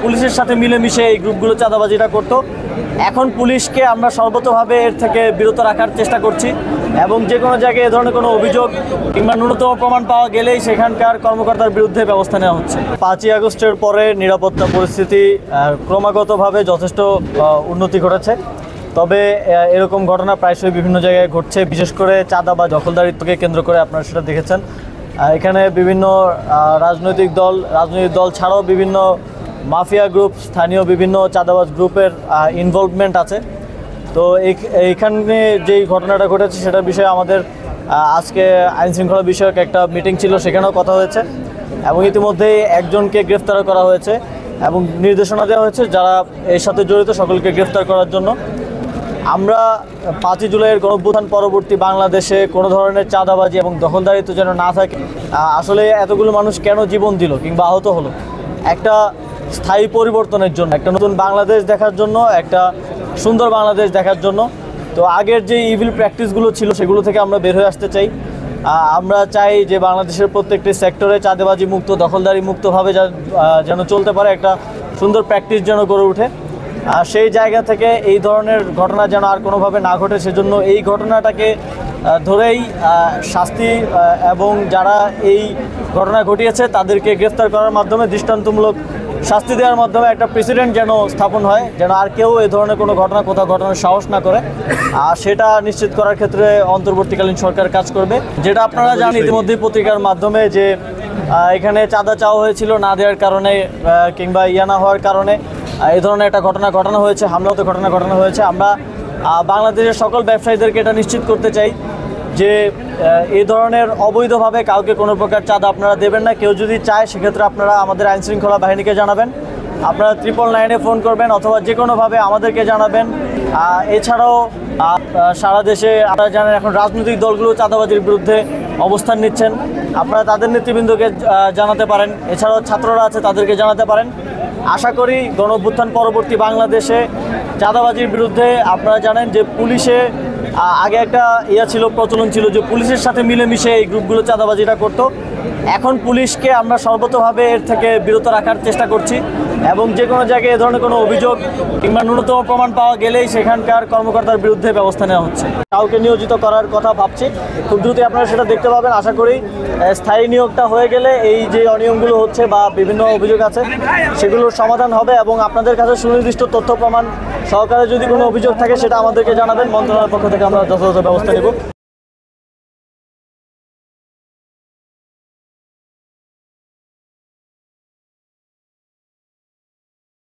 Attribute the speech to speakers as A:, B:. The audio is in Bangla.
A: পুলিশের সাথে মিলেমিশে এই গ্রুপগুলো চাঁদাবাজিটা করতো। এখন পুলিশকে আমরা সর্বতভাবে এর থেকে বিরত রাখার চেষ্টা করছি এবং যে কোনো জায়গায় এ ধরনের কোনো অভিযোগ কিংবা ন্যূনতম প্রমাণ পাওয়া গেলেই সেখানকার কর্মকর্তার বিরুদ্ধে ব্যবস্থা নেওয়া হচ্ছে। 5ই আগস্টের পরে নিরাপত্তা পরিস্থিতি ক্রমাগতভাবে যথেষ্ট উন্নতি ঘটেছে, তবে এরকম ঘটনা প্রায়শই বিভিন্ন জায়গায় ঘটছে, বিশেষ করে চাঁদা বা দখলদারিত্বকে কেন্দ্র করে আপনারা সেটা দেখেছেন। এখানে বিভিন্ন রাজনৈতিক দল ছাড়াও বিভিন্ন মাফিয়া গ্রুপ, স্থানীয় বিভিন্ন চাঁদাবাজ গ্রুপের ইনভলভমেন্ট আছে। তো এইখানে যেই ঘটনাটা ঘটেছে সেটার বিষয়ে আমাদের আজকে আইনশৃঙ্খলা বিষয়ক একটা মিটিং ছিল, সেখানেও কথা হয়েছে এবং ইতিমধ্যেই একজনকে গ্রেফতার করা হয়েছে এবং নির্দেশনা দেওয়া হয়েছে যারা এর সাথে জড়িত সকলকে গ্রেফতার করার জন্য। আমরা 5ই জুলাইয়ের গণঅভ্যুত্থান পরবর্তী বাংলাদেশে কোনো ধরনের চাঁদাবাজি এবং দখলদারিত্ব যেন না থাকে। আসলে এতগুলো মানুষ কেন জীবন দিল কিংবা আহত হলো? একটা স্থায়ী পরিবর্তনের জন্য, একটা নতুন বাংলাদেশ দেখার জন্য, একটা সুন্দর বাংলাদেশ দেখার জন্য। তো আগের যে ইভিল প্র্যাকটিসগুলো ছিল সেগুলো থেকে আমরা বের হয়ে আসতে চাই। আমরা চাই যে বাংলাদেশের প্রত্যেকটি সেক্টরে চাঁদাবাজি মুক্ত, দখলদারি মুক্তভাবে যেন চলতে পারে, একটা সুন্দর প্র্যাকটিস যেন গড়ে ওঠে। সেই জায়গা থেকে এই ধরনের ঘটনা যেন আর কোনোভাবে না ঘটে, সেজন্য এই ঘটনাটাকে ধরেই শাস্তি এবং যারা এই ঘটনা ঘটিয়েছে তাদেরকে গ্রেফতার করার মাধ্যমে দৃষ্টান্তমূলক শাস্তি দেওয়ার মাধ্যমে একটা প্রেসিডেন্ট যেন স্থাপন হয়, যেন আর কেউ এই ধরনের কোনো ঘটনা কোথাও ঘটানোর সাহস না করে। আর সেটা নিশ্চিত করার ক্ষেত্রে অন্তর্বর্তীকালীন সরকার কাজ করবে। যেটা আপনারা জানেন ইতিমধ্যেই পত্রিকার মাধ্যমে যে এখানে চাঁদা চাওয়া হয়েছিল, না দেওয়ার কারণে কিংবা না হওয়ার কারণে এই ধরনের একটা ঘটনা ঘটানো হয়েছে, হামলাতে ঘটনা ঘটানো হয়েছে। আমরা বাংলাদেশের সকল ব্যবসায়ীদেরকে এটা নিশ্চিত করতে চাই যে এই ধরনের অবৈধভাবে কাউকে কোনো প্রকার চাঁদা আপনারা দেবেন না। কেউ যদি চায় সেক্ষেত্রে আপনারা আমাদের আইনশৃঙ্খলা বাহিনীকে জানাবেন, আপনারা 999-এ ফোন করবেন অথবা যে কোনোভাবে আমাদেরকে জানাবেন। এছাড়াও সারা দেশে আপনারা জানেন এখন রাজনৈতিক দলগুলো চাঁদাবাজির বিরুদ্ধে অবস্থান নিচ্ছেন, আপনারা তাদের নেতৃবৃন্দকে জানাতে পারেন। এছাড়াও ছাত্ররা আছে, তাদেরকে জানাতে পারেন। আশা করি গণঅভ্যুত্থান পরবর্তী বাংলাদেশে চাঁদাবাজির বিরুদ্ধে আপনারা জানেন যে পুলিশে আগে একটা প্রচলন ছিল যে পুলিশের সাথে মিলেমিশে এই গ্রুপগুলো চাঁদাবাজিটা করতো। এখন পুলিশকে আমরা সর্বতভাবে এর থেকে বিরত রাখার চেষ্টা করছি এবং যে কোনো জায়গায় এ ধরনের কোনো অভিযোগ কিংবা ন্যূনতম প্রমাণ পাওয়া গেলেই সেখানকার কর্মকর্তার বিরুদ্ধে ব্যবস্থা নেওয়া হচ্ছে। কাউকে নিয়োজিত করার কথা ভাবছি, খুব দ্রুতই আপনারা সেটা দেখতে পাবেন। আশা করি স্থায়ী নিয়োগটা হয়ে গেলে এই যে অনিয়মগুলো হচ্ছে বা বিভিন্ন অভিযোগ আছে সেগুলোর সমাধান হবে এবং আপনাদের কাছে সুনির্দিষ্ট তথ্য প্রমাণ সহকারে যদি কোনো অভিযোগ থাকে সেটা আমাদেরকে জানাবেন। মন্ত্রণালয়ের পক্ষ থেকে আমরা যথাযথ ব্যবস্থা নেব।